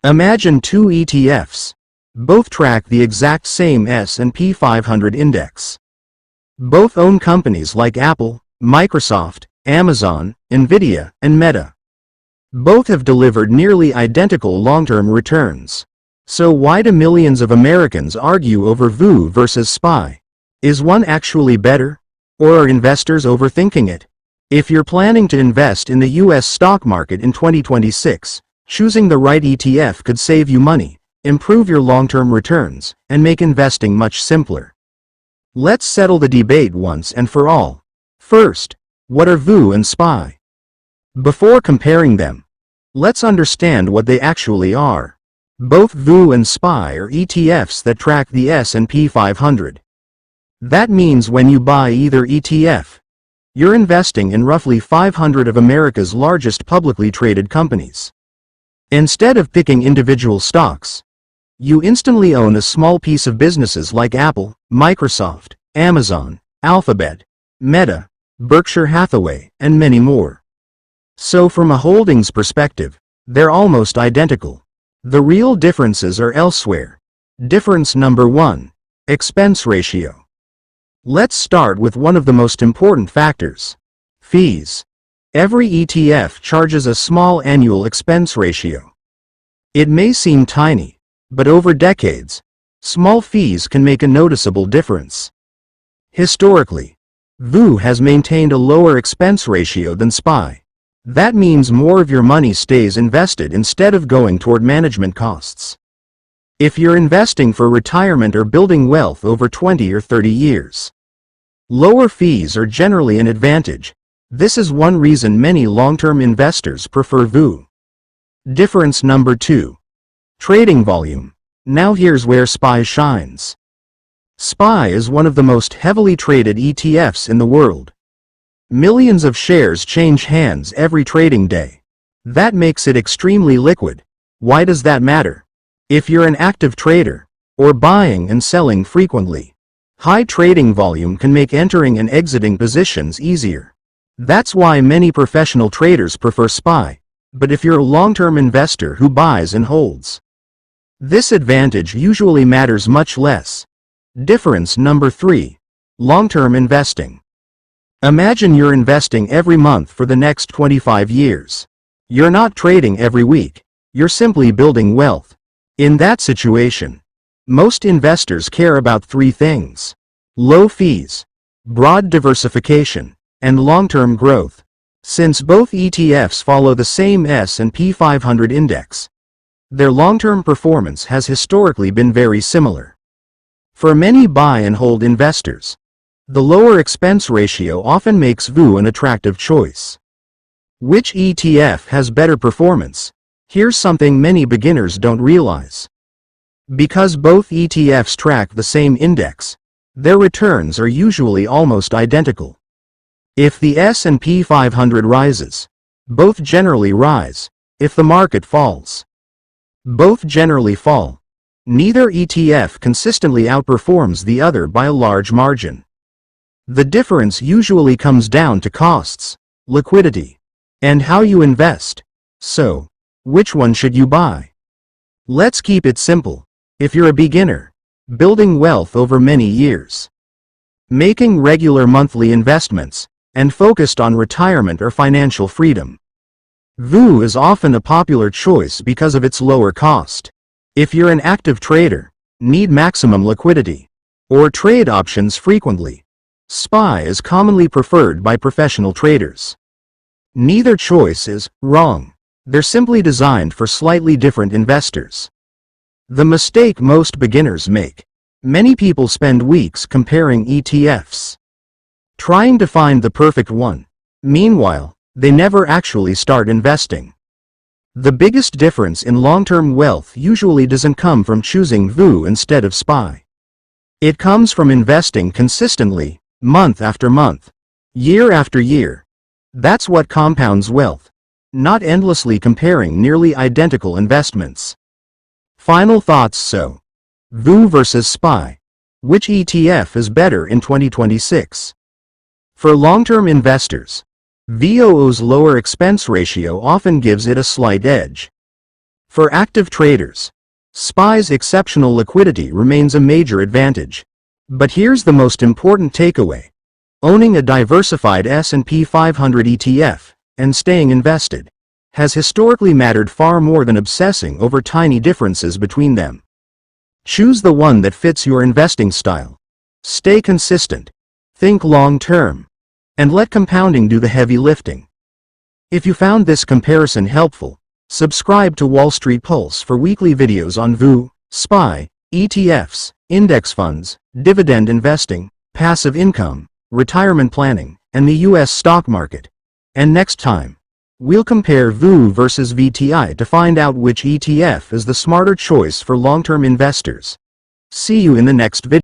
Imagine two ETFs. Both track the exact same S&P 500 index. Both own companies like Apple, Microsoft, Amazon, Nvidia, and Meta. Both have delivered nearly identical long-term returns. So why do millions of Americans argue over VOO versus SPY? Is one actually better? Or are investors overthinking it? If you're planning to invest in the US stock market in 2026, choosing the right ETF could save you money, improve your long-term returns, and make investing much simpler. Let's settle the debate once and for all. First, what are VOO and SPY? Before comparing them, let's understand what they actually are. Both VOO and SPY are ETFs that track the S&P 500. That means when you buy either ETF, you're investing in roughly 500 of America's largest publicly traded companies. Instead of picking individual stocks, you instantly own a small piece of businesses like Apple, Microsoft, Amazon, Alphabet, Meta, Berkshire Hathaway, and many more. So from a holdings perspective, they're almost identical. The real differences are elsewhere. Difference number 1. Expense ratio. Let's start with one of the most important factors: fees. Every ETF charges a small annual expense ratio. It may seem tiny, but over decades, small fees can make a noticeable difference. Historically, VOO has maintained a lower expense ratio than SPY. That means more of your money stays invested instead of going toward management costs. If you're investing for retirement or building wealth over 20 or 30 years, lower fees are generally an advantage. This is one reason many long-term investors prefer VOO. Difference number 2. Trading volume. Now here's where SPY shines. SPY is one of the most heavily traded ETFs in the world. Millions of shares change hands every trading day. That makes it extremely liquid. Why does that matter? If you're an active trader, or buying and selling frequently, high trading volume can make entering and exiting positions easier. That's why many professional traders prefer SPY. But if you're a long-term investor who buys and holds, this advantage usually matters much less. Difference number 3. Long-term investing. Imagine you're investing every month for the next 25 years. You're not trading every week. You're simply building wealth. In that situation, most investors care about 3 things: low fees, broad diversification, and long-term growth. Since both ETFs follow the same S&P 500 index, their long-term performance has historically been very similar. For many buy and hold investors, the lower expense ratio often makes VOO an attractive choice. Which ETF has better performance? Here's something many beginners don't realize. Because both ETFs track the same index, their returns are usually almost identical. If the S&P 500 rises, both generally rise. If the market falls, both generally fall. Neither ETF consistently outperforms the other by a large margin. The difference usually comes down to costs, liquidity, and how you invest. So, which one should you buy? Let's keep it simple. If you're a beginner, building wealth over many years, making regular monthly investments, and focused on retirement or financial freedom, VOO is often a popular choice because of its lower cost. If you're an active trader, need maximum liquidity, or trade options frequently, SPY is commonly preferred by professional traders. Neither choice is wrong. They're simply designed for slightly different investors. The mistake most beginners make: many people spend weeks comparing ETFs, trying to find the perfect one. Meanwhile, they never actually start investing. The biggest difference in long-term wealth usually doesn't come from choosing VOO instead of SPY. It comes from investing consistently, month after month, year after year. That's what compounds wealth, not endlessly comparing nearly identical investments. Final thoughts. So, VOO versus SPY. Which ETF is better in 2026? For long-term investors, VOO's lower expense ratio often gives it a slight edge. For active traders, SPY's exceptional liquidity remains a major advantage. But here's the most important takeaway. Owning a diversified S&P 500 ETF and staying invested has historically mattered far more than obsessing over tiny differences between them. Choose the one that fits your investing style. Stay consistent, think long-term, and let compounding do the heavy lifting. If you found this comparison helpful, subscribe to Wall Street Pulse for weekly videos on VOO, SPY, ETFs, index funds, dividend investing, passive income, retirement planning, and the U.S. stock market. And next time, we'll compare VOO versus VTI to find out which ETF is the smarter choice for long-term investors. See you in the next video.